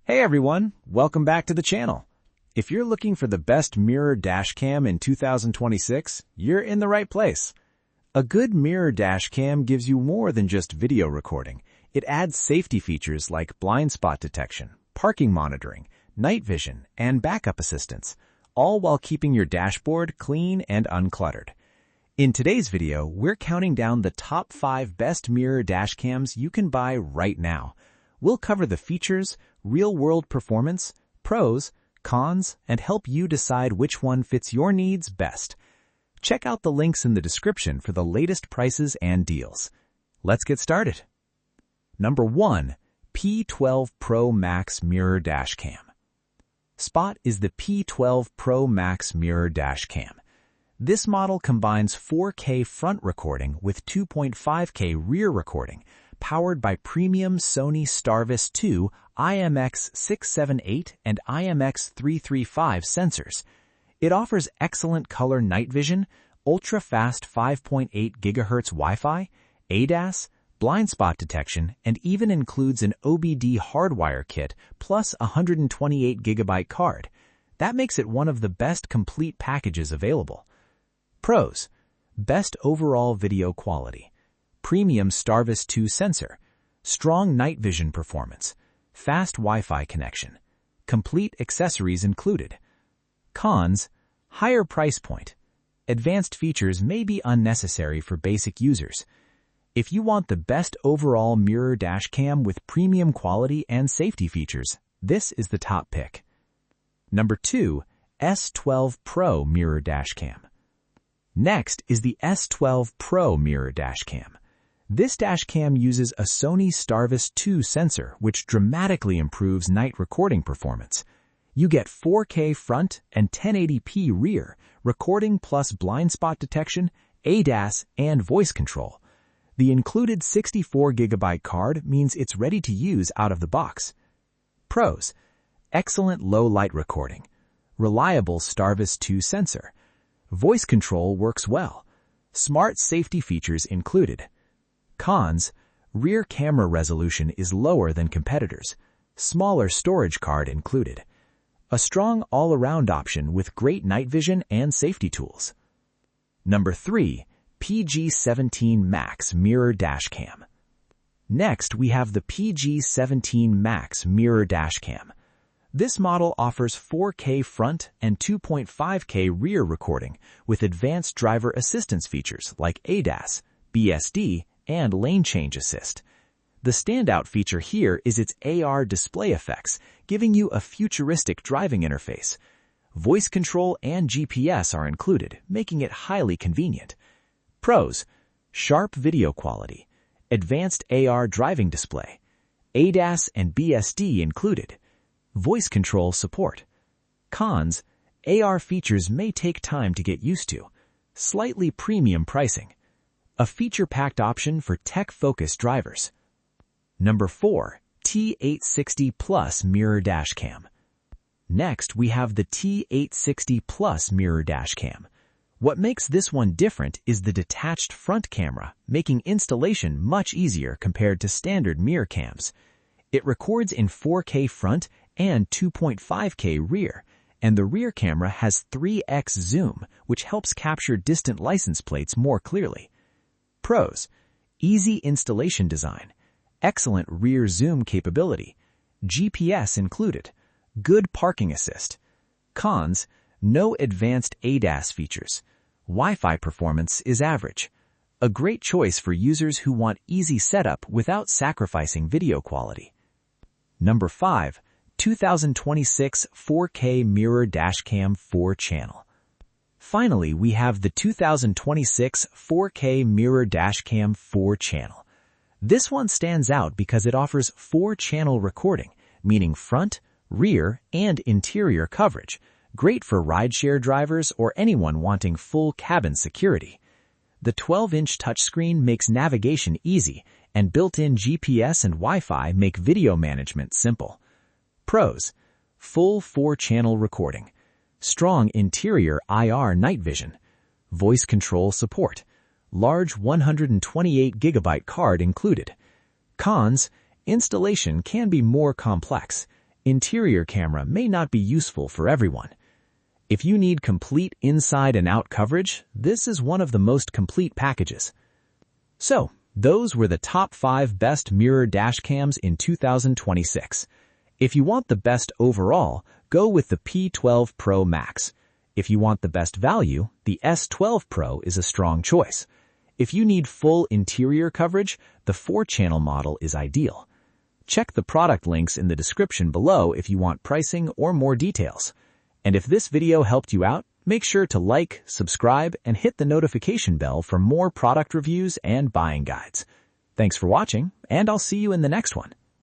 Hey everyone, welcome back to the channel. If you're looking for the best mirror dashcam in 2026, you're in the right place. A good mirror dashcam gives you more than just video recording. It adds safety features like blind spot detection, parking monitoring, night vision, and backup assistance, all while keeping your dashboard clean and uncluttered. In today's video, we're counting down the top 5 best mirror dashcams you can buy right now. We'll cover the features, real-world performance, pros, cons, and help you decide which one fits your needs best. Check out the links in the description for the latest prices and deals. Let's get started. Number 1. P12 Pro Max Mirror Dashcam. Spot is the P12 Pro Max Mirror Dashcam. This model combines 4K front recording with 2.5K rear recording, powered by premium Sony Starvis 2 IMX678 and IMX335 sensors. It offers excellent color night vision, ultra-fast 5.8 GHz Wi-Fi, ADAS, blind spot detection, and even includes an OBD hardwire kit plus a 128 GB card. That makes it one of the best complete packages available. Pros: best overall video quality, premium Starvis 2 sensor, strong night vision performance, fast Wi-Fi connection, complete accessories included. Cons: higher price point. Advanced features may be unnecessary for basic users. If you want the best overall mirror dashcam with premium quality and safety features, this is the top pick. Number 2. S12 Pro Mirror Dashcam. Next is the S12 Pro Mirror Dashcam. This dashcam uses a Sony Starvis 2 sensor, which dramatically improves night recording performance. You get 4K front and 1080p rear, recording plus blind spot detection, ADAS, and voice control. The included 64 GB card means it's ready to use out of the box. Pros: excellent low light recording, reliable Starvis 2 sensor, voice control works well, smart safety features included. Cons: rear camera resolution is lower than competitors, smaller storage card included. A strong all-around option with great night vision and safety tools. Number 3. PG17 Max Mirror Dashcam. Next, we have the PG17 Max Mirror Dashcam. This model offers 4K front and 2.5K rear recording with advanced driver assistance features like ADAS, BSD, and lane change assist. The standout feature here is its AR display effects, giving you a futuristic driving interface. Voice control and GPS are included, making it highly convenient. Pros: sharp video quality, advanced AR driving display, ADAS and BSD included, voice control support. Cons: AR features may take time to get used to, slightly premium pricing, a feature-packed option for tech-focused drivers. Number 4. T860 Plus Mirror Dashcam. Next, we have the T860 Plus Mirror Dashcam. What makes this one different is the detached front camera, making installation much easier compared to standard mirror cams. It records in 4K front and 2.5K rear, and the rear camera has 3x zoom, which helps capture distant license plates more clearly. Pros: easy installation design, excellent rear zoom capability, GPS included, good parking assist. Cons: no advanced ADAS features. Wi-Fi performance is average. A great choice for users who want easy setup without sacrificing video quality. Number 5. 2026 4K Mirror Dashcam 4-channel. Finally, we have the 2026 4K Mirror Dashcam 4-channel. This one stands out because it offers 4-channel recording, meaning front, rear, and interior coverage, great for rideshare drivers or anyone wanting full cabin security. The 12-inch touchscreen makes navigation easy, and built-in GPS and Wi-Fi make video management simple. Pros: full 4-channel recording, strong interior IR night vision, voice control support, large 128 GB card included. Cons: installation can be more complex. interior camera may not be useful for everyone. If you need complete inside and out coverage, this is one of the most complete packages. So, those were the top 5 best mirror dash cams in 2026. If you want the best overall, go with the P12 Pro Max. If you want the best value, the S12 Pro is a strong choice. If you need full interior coverage, the 4-channel model is ideal. Check the product links in the description below if you want pricing or more details. And if this video helped you out, make sure to like, subscribe, and hit the notification bell for more product reviews and buying guides. Thanks for watching, and I'll see you in the next one.